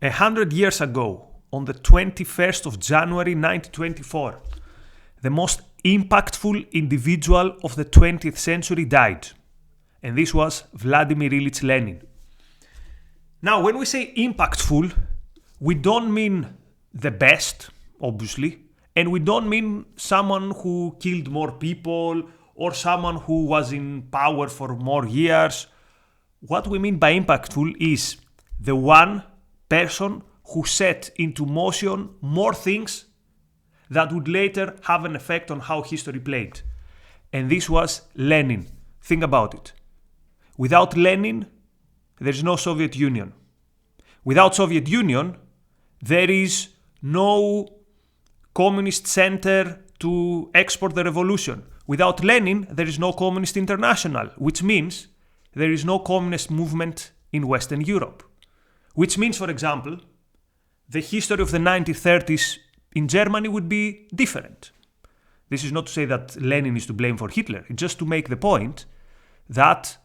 100 years ago, on the 21st of January 1924, the most impactful individual of the 20th century died. And this was Vladimir Ilyich Lenin. Now, when we say impactful, we don't mean the best, obviously, and we don't mean someone who killed more people or someone who was in power for more years. What we mean by impactful is the one person who set into motion more things that would later have an effect on how history played. And this was Lenin. Think about it. Without Lenin, there is no Soviet Union. Without Soviet Union, there is no communist center to export the revolution. Without Lenin, there is no Communist International, which means there is no communist movement in Western Europe. Which means, for example, the history of the 1930s in Germany would be different. This is not to say that Lenin is to blame for Hitler, it's just to make the point that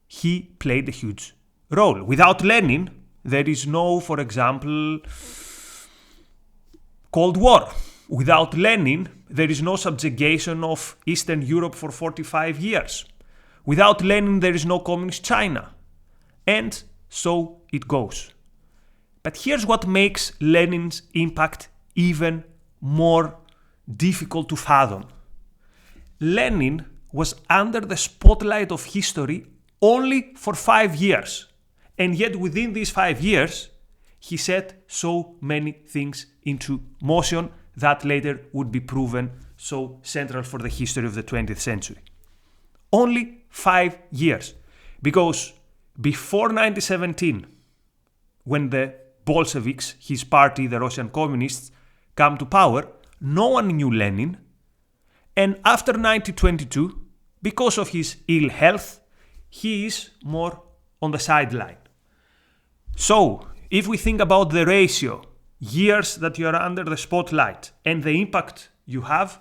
he played a huge role. Without Lenin, there is no, for example, Cold War. Without Lenin, there is no subjugation of Eastern Europe for 45 years. Without Lenin, there is no communist China. And so it goes. But here's what makes Lenin's impact even more difficult to fathom. Lenin was under the spotlight of history only for 5 years. And yet within these 5 years, he set so many things into motion that later would be proven so central for the history of the 20th century. Only 5 years. Because before 1917, when the Bolsheviks, his party, the Russian communists, come to power, no one knew Lenin. And after 1922, because of his ill health, he is more on the sideline. So, if we think about the ratio, years that you are under the spotlight and the impact you have,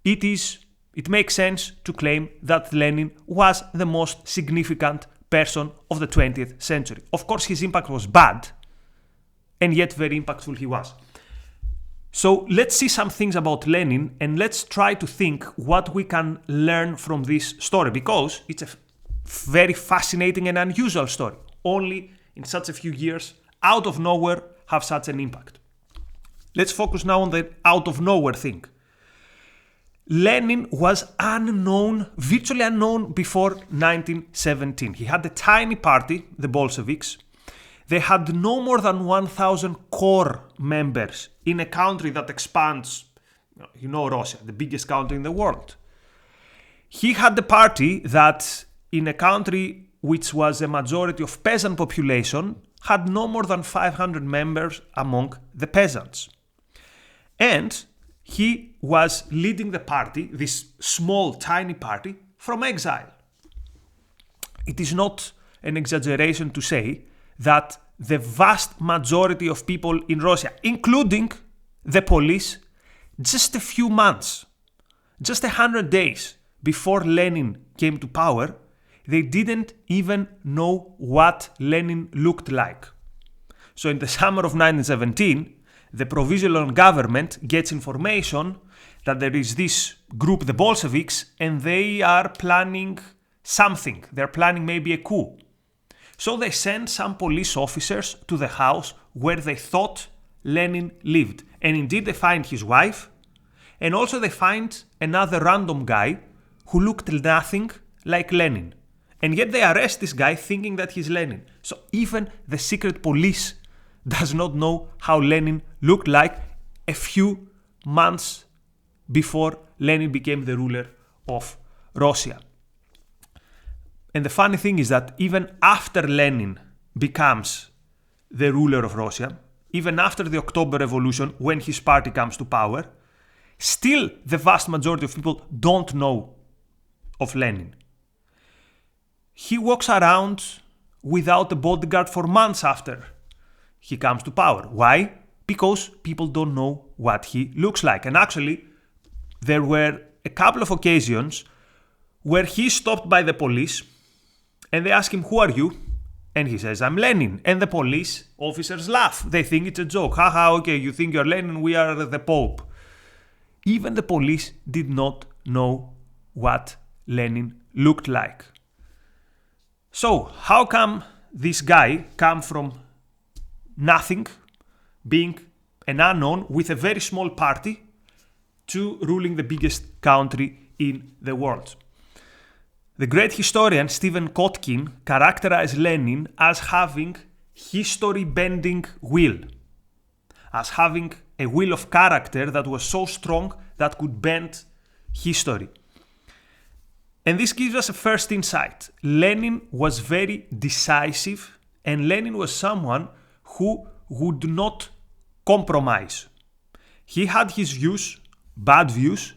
it makes sense to claim that Lenin was the most significant person of the 20th century. Of course, his impact was bad, and yet very impactful he was. So let's see some things about Lenin and let's try to think what we can learn from this story, because it's a very fascinating and unusual story. Only in such a few years, out of nowhere, have such an impact. Let's focus now on the out of nowhere thing. Lenin was unknown, virtually unknown before 1917. He had a tiny party, the Bolsheviks. They had no more than 1,000 core members in a country that expands, Russia, the biggest country in the world. He had the party that in a country which was a majority of peasant population had no more than 500 members among the peasants. And he was leading the party, this small, tiny party, from exile. It is not an exaggeration to say that the vast majority of people in Russia, including the police, just a few months, just 100 days before Lenin came to power, they didn't even know what Lenin looked like. So in the summer of 1917, the provisional government gets information that there is this group, the Bolsheviks, and they are planning something. They're planning maybe a coup. So they send some police officers to the house where they thought Lenin lived. And indeed they find his wife, and also they find another random guy who looked nothing like Lenin. And yet they arrest this guy thinking that he's Lenin. So even the secret police does not know how Lenin looked like a few months before Lenin became the ruler of Russia. And the funny thing is that even after Lenin becomes the ruler of Russia, even after the October Revolution, when his party comes to power, still the vast majority of people don't know of Lenin. He walks around without a bodyguard for months after he comes to power. Why? Because people don't know what he looks like. And actually, there were a couple of occasions where he's stopped by the police and they ask him, "Who are you?" And he says, "I'm Lenin." And the police, officers laugh. They think it's a joke. Haha, okay, you think you're Lenin, we are the Pope. Even the police did not know what Lenin looked like. So, how come this guy come from nothing, being an unknown with a very small party, to ruling the biggest country in the world? The great historian Stephen Kotkin characterized Lenin as having history-bending will, as having a will of character that was so strong that could bend history. And this gives us a first insight. Lenin was very decisive, and Lenin was someone who would not compromise. He had his views, bad views,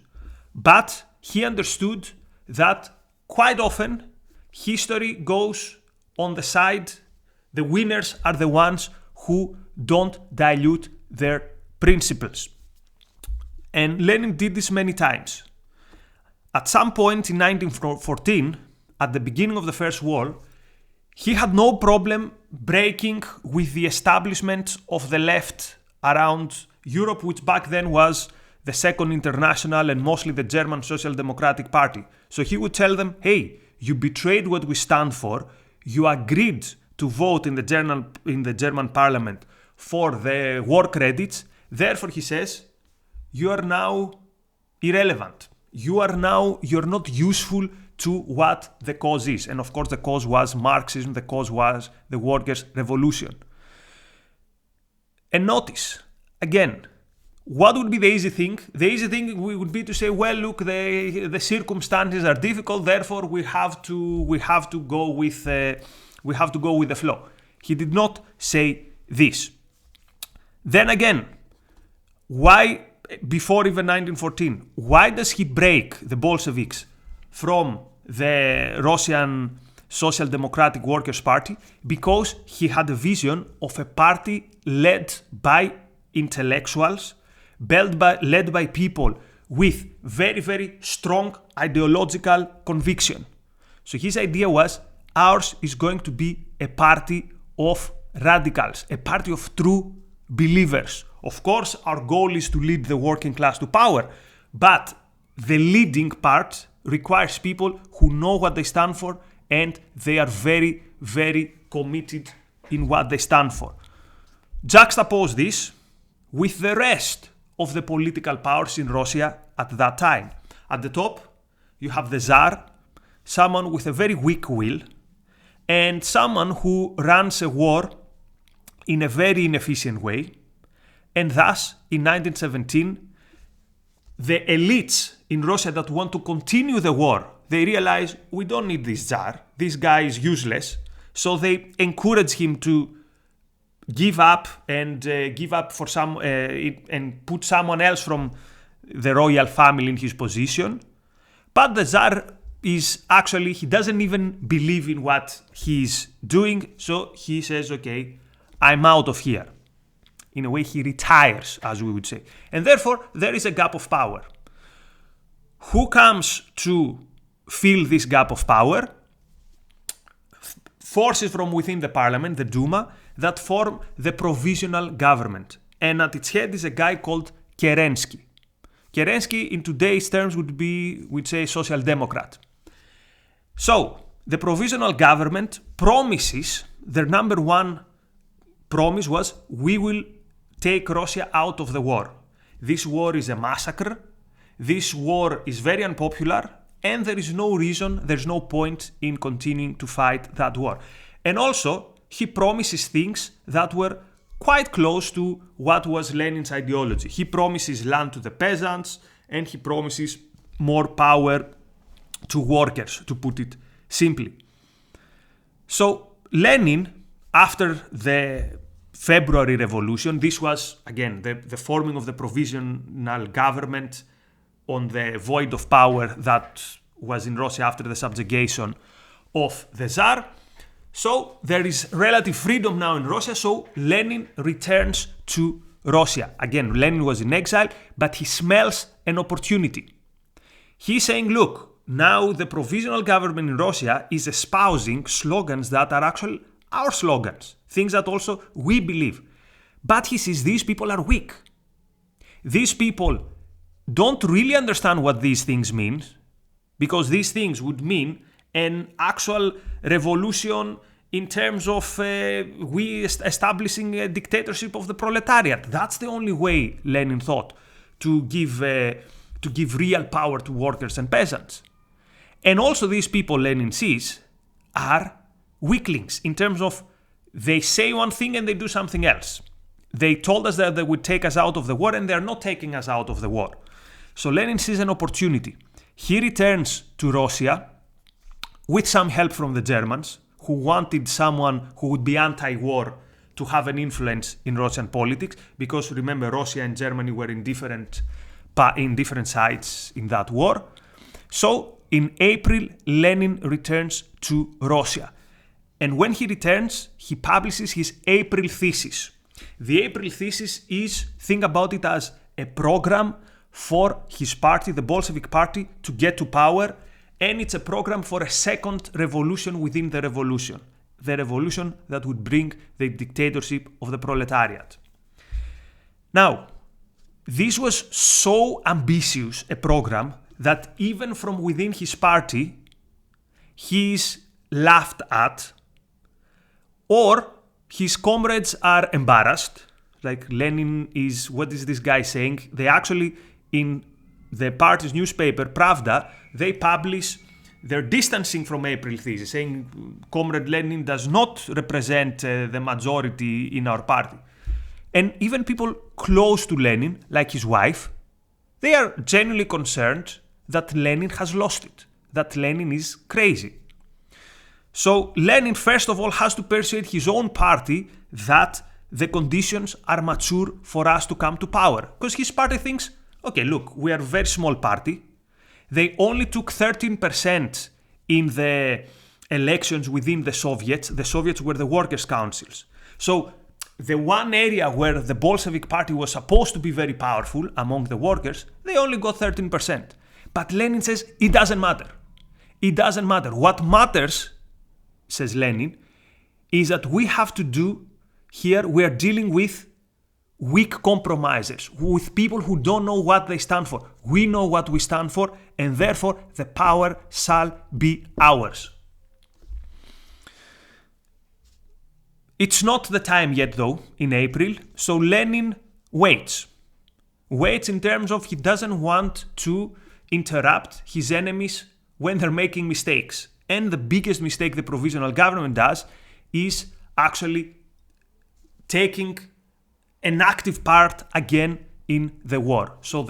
but he understood that quite often history goes on the side. The winners are the ones who don't dilute their principles. And Lenin did this many times. At some point in 1914, at the beginning of the First War, he had no problem breaking with the establishment of the left around Europe, which back then was the Second International and mostly the German Social Democratic Party. So he would tell them, hey, you betrayed what we stand for, you agreed to vote in the German parliament for the war credits, therefore, he says, you are now irrelevant. You're not useful to what the cause is. And of course, the cause was Marxism, the cause was the workers' revolution. And notice, again, what would be the easy thing? The easy thing would be to say, well, look, the circumstances are difficult, therefore we have to go with the flow. He did not say this. Then again, why, before even 1914, why does he break the Bolsheviks from the Russian Social Democratic Workers' Party? Because he had a vision of a party led by intellectuals, led by people with very, very strong ideological conviction. So his idea was, ours is going to be a party of radicals, a party of true believers. Of course, our goal is to lead the working class to power, but the leading part requires people who know what they stand for and they are very, very committed in what they stand for. Juxtapose this with the rest of the political powers in Russia at that time. At the top, you have the Tsar, someone with a very weak will, and someone who runs a war in a very inefficient way. And thus, in 1917, the elites in Russia that want to continue the war, they realize, we don't need this Tsar, this guy is useless, so they encourage him to give up and and put someone else from the royal family in his position. But the Tsar he doesn't even believe in what he's doing, so he says, okay, I'm out of here. In a way, he retires, as we would say. And therefore, there is a gap of power. Who comes to fill this gap of power? Forces from within the parliament, the Duma, that form the provisional government. And at its head is a guy called Kerensky. Kerensky, in today's terms, we'd say social democrat. So, the provisional government promises, their number one promise was, we will take Russia out of the war. This war is a massacre. This war is very unpopular, and there is no point in continuing to fight that war. And also, he promises things that were quite close to what was Lenin's ideology. He promises land to the peasants, and he promises more power to workers, to put it simply. So, Lenin, after the February Revolution, this was, again, the forming of the provisional government on the void of power that was in Russia after the subjugation of the Tsar. So there is relative freedom now in Russia, so Lenin returns to Russia. Again, Lenin was in exile, but he smells an opportunity. He's saying, look, now the provisional government in Russia is espousing slogans that are actually our slogans, things that also we believe. But he says these people are weak. These people don't really understand what these things mean, because these things would mean an actual revolution in terms of we establishing a dictatorship of the proletariat. That's the only way, Lenin thought, to give real power to workers and peasants. And also these people, Lenin sees, are weaklings in terms of they say one thing and they do something else. They told us that they would take us out of the war and they are not taking us out of the war. So Lenin sees an opportunity. He returns to Russia with some help from the Germans, who wanted someone who would be anti-war to have an influence in Russian politics, because remember, Russia and Germany were in different sides in that war. So in April, Lenin returns to Russia. And when he returns, he publishes his April thesis. The April thesis is, think about it as a program for his party, the Bolshevik party, to get to power. And it's a program for a second revolution within the revolution that would bring the dictatorship of the proletariat. Now, this was so ambitious a program that even from within his party, he's laughed at, or his comrades are embarrassed. Like Lenin is, what is this guy saying? They actually, in the party's newspaper, Pravda, they publish their distancing from April thesis, saying Comrade Lenin does not represent the majority in our party. And even people close to Lenin, like his wife, they are genuinely concerned that Lenin has lost it, that Lenin is crazy. So Lenin, first of all, has to persuade his own party that the conditions are mature for us to come to power. Because his party thinks, okay, look, we are a very small party. They only took 13% in the elections within the Soviets. The Soviets were the workers' councils. So the one area where the Bolshevik party was supposed to be very powerful among the workers, they only got 13%. But Lenin says it doesn't matter. It doesn't matter. What matters, says Lenin, is that we have to do here, we are dealing with weak compromisers, with people who don't know what they stand for. We know what we stand for, and therefore the power shall be ours. It's not the time yet, though, in April, so Lenin waits. Waits in terms of he doesn't want to interrupt his enemies when they're making mistakes. And the biggest mistake the provisional government does is actually taking an active part again in the war. So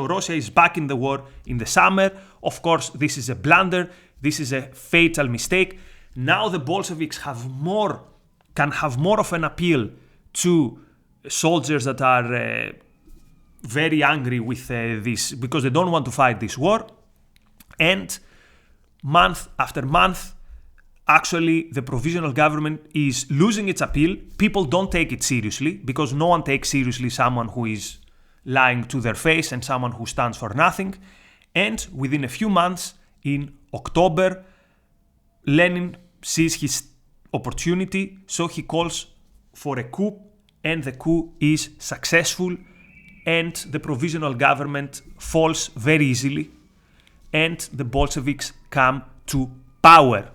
Russia is back in the war in the summer. Of course, this is a blunder. This is a fatal mistake. Now the Bolsheviks can have more of an appeal to soldiers that are very angry with this, because they don't want to fight this war. And month after month, actually, the provisional government is losing its appeal. People don't take it seriously, because no one takes seriously someone who is lying to their face and someone who stands for nothing. And within a few months, in October, Lenin sees his opportunity, so he calls for a coup, and the coup is successful, and the provisional government falls very easily, and the Bolsheviks come to power.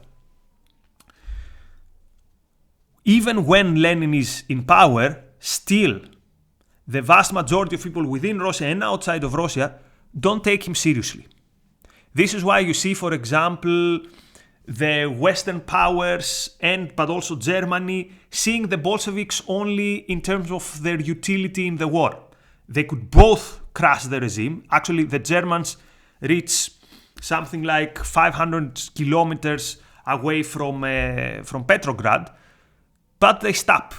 Even when Lenin is in power, still the vast majority of people within Russia and outside of Russia don't take him seriously. This is why you see, for example, the Western powers but also Germany seeing the Bolsheviks only in terms of their utility in the war. They could both crush the regime. Actually, the Germans reach something like 500 kilometers away from Petrograd, but they stop.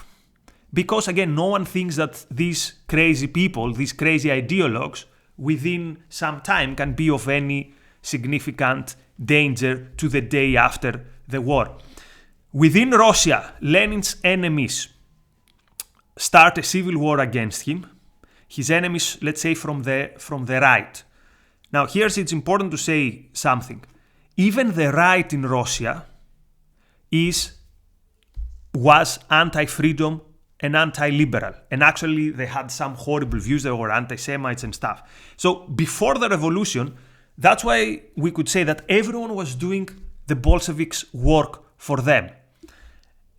Because again, no one thinks that these crazy people, these crazy ideologues, within some time can be of any significant danger to the day after the war. Within Russia, Lenin's enemies start a civil war against him. His enemies, let's say, from the right. Now, here's it's important to say something. Even the right in Russia is was anti-freedom and anti-liberal. And actually, they had some horrible views. They were anti-Semites and stuff. So before the revolution, that's why we could say that everyone was doing the Bolsheviks' work for them.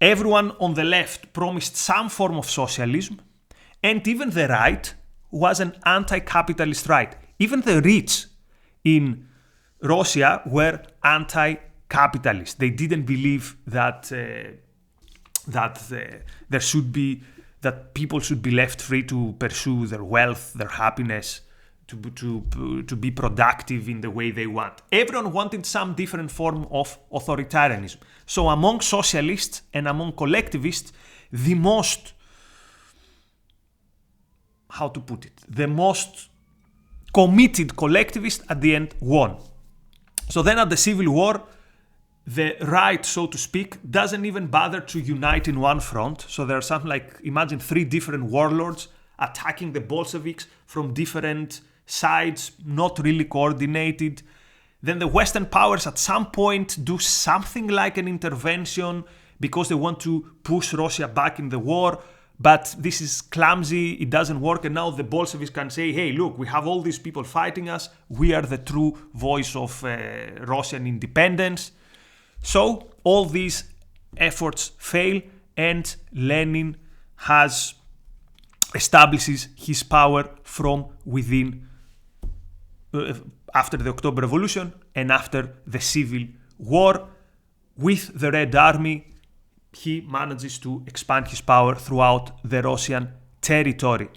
Everyone on the left promised some form of socialism, and even the right was an anti-capitalist right. Even the rich in Russia were anti-capitalist. They didn't believe that that people should be left free to pursue their wealth, their happiness, to be productive in the way they want. Everyone wanted some different form of authoritarianism. So among socialists and among collectivists, the most, how to put it, the most committed collectivist at the end won. So then at the Civil War, the right, so to speak, doesn't even bother to unite in one front. So there are something like, imagine 3 different warlords attacking the Bolsheviks from different sides, not really coordinated. Then the Western powers at some point do something like an intervention because they want to push Russia back in the war. But this is clumsy, it doesn't work, and now the Bolsheviks can say, hey, look, we have all these people fighting us, we are the true voice of Russian independence. So all these efforts fail, and Lenin establishes his power from within after the October Revolution and after the Civil War. With the Red Army, he manages to expand his power throughout the Russian territory.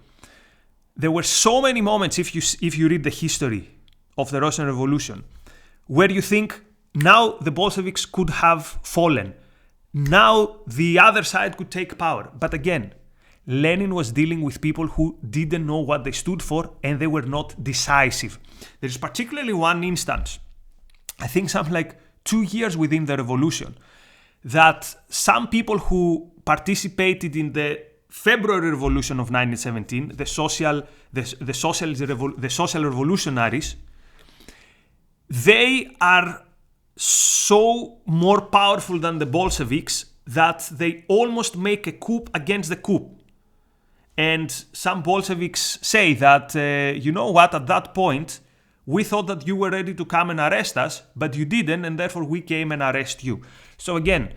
There were so many moments, if you read the history of the Russian Revolution, where you think, now the Bolsheviks could have fallen. Now the other side could take power. But again, Lenin was dealing with people who didn't know what they stood for, and they were not decisive. There is particularly one instance, I think something like 2 years within the revolution, that some people who participated in the February Revolution of 1917, the social revolutionaries, they are so more powerful than the Bolsheviks that they almost make a coup against the coup. And some Bolsheviks say that, you know what, at that point, we thought that you were ready to come and arrest us, but you didn't, and therefore we came and arrest you. So again,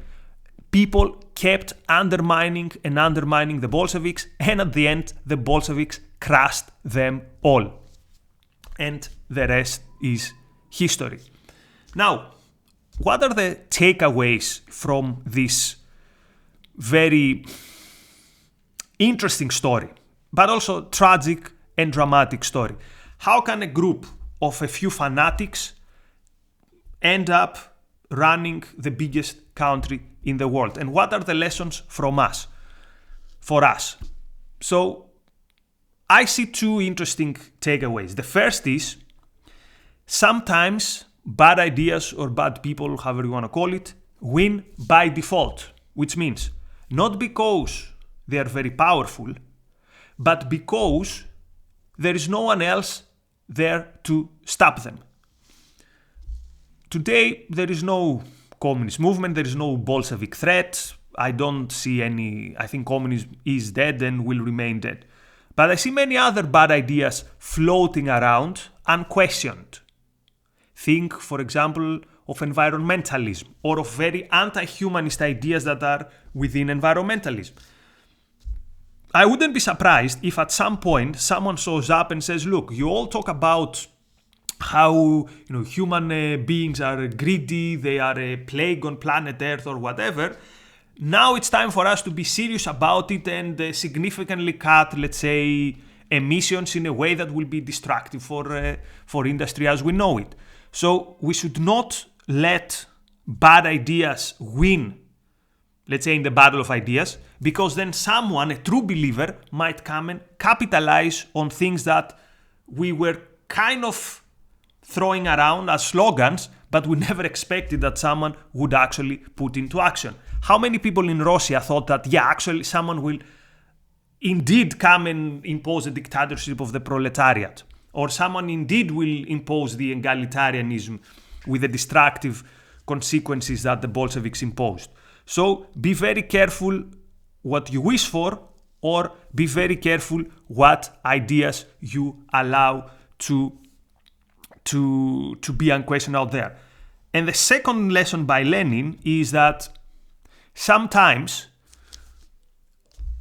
people kept undermining the Bolsheviks, and at the end, the Bolsheviks crushed them all. And the rest is history. Now, what are the takeaways from this very interesting story, but also tragic and dramatic story? How can a group of a few fanatics end up running the biggest country in the world? And what are the lessons for us? So I see 2 interesting takeaways. The first is, sometimes bad ideas or bad people, however you want to call it, win by default, which means not because they are very powerful, but because there is no one else there to stop them. Today, there is no communist movement, there is no Bolshevik threat. I don't see any. I think communism is dead and will remain dead. But I see many other bad ideas floating around unquestioned. Think, for example, of environmentalism or of very anti-humanist ideas that are within environmentalism. I wouldn't be surprised if at some point someone shows up and says, look, you all talk about how human beings are greedy, they are a plague on planet Earth or whatever. Now it's time for us to be serious about it and significantly cut, let's say, emissions in a way that will be destructive for industry as we know it. So we should not let bad ideas win, let's say, in the battle of ideas, because then someone, a true believer, might come and capitalize on things that we were kind of throwing around as slogans, but we never expected that someone would actually put into action. How many people in Russia thought that, actually someone will indeed come and impose a dictatorship of the proletariat, or someone indeed will impose the egalitarianism with the destructive consequences that the Bolsheviks imposed? So be very careful what you wish for, or be very careful what ideas you allow to be unquestioned out there. And the second lesson by Lenin is that sometimes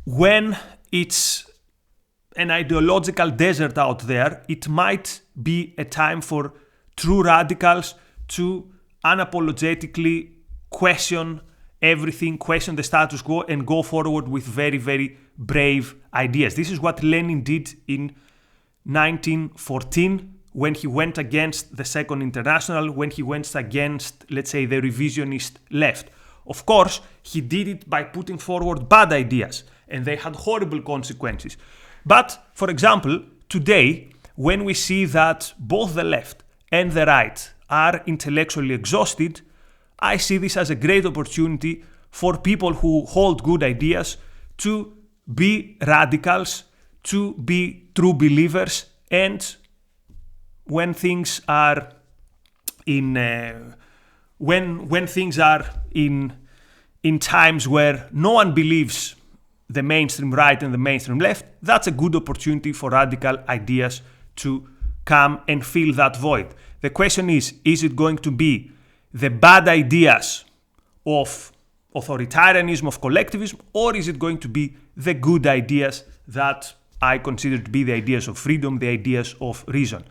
when it's an ideological desert out there, it might be a time for true radicals to unapologetically question everything, question the status quo, and go forward with very, very brave ideas. This is what Lenin did in 1914 when he went against the Second International, when he went against, let's say, the revisionist left. Of course, he did it by putting forward bad ideas, and they had horrible consequences. But, for example, today, when we see that both the left and the right are intellectually exhausted, I see this as a great opportunity for people who hold good ideas to be radicals, to be true believers, and when things are in times where no one believes the mainstream right and the mainstream left, that's a good opportunity for radical ideas to come and fill that void. The question is it going to be the bad ideas of authoritarianism, of collectivism, or is it going to be the good ideas that I consider to be the ideas of freedom, the ideas of reason?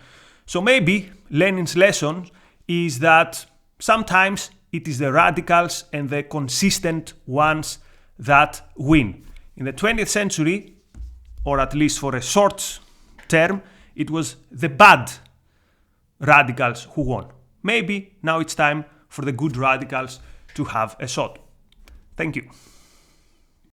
So maybe Lenin's lesson is that sometimes it is the radicals and the consistent ones that win. In the 20th century, or at least for a short term, it was the bad radicals who won. Maybe now it's time for the good radicals to have a shot. Thank you.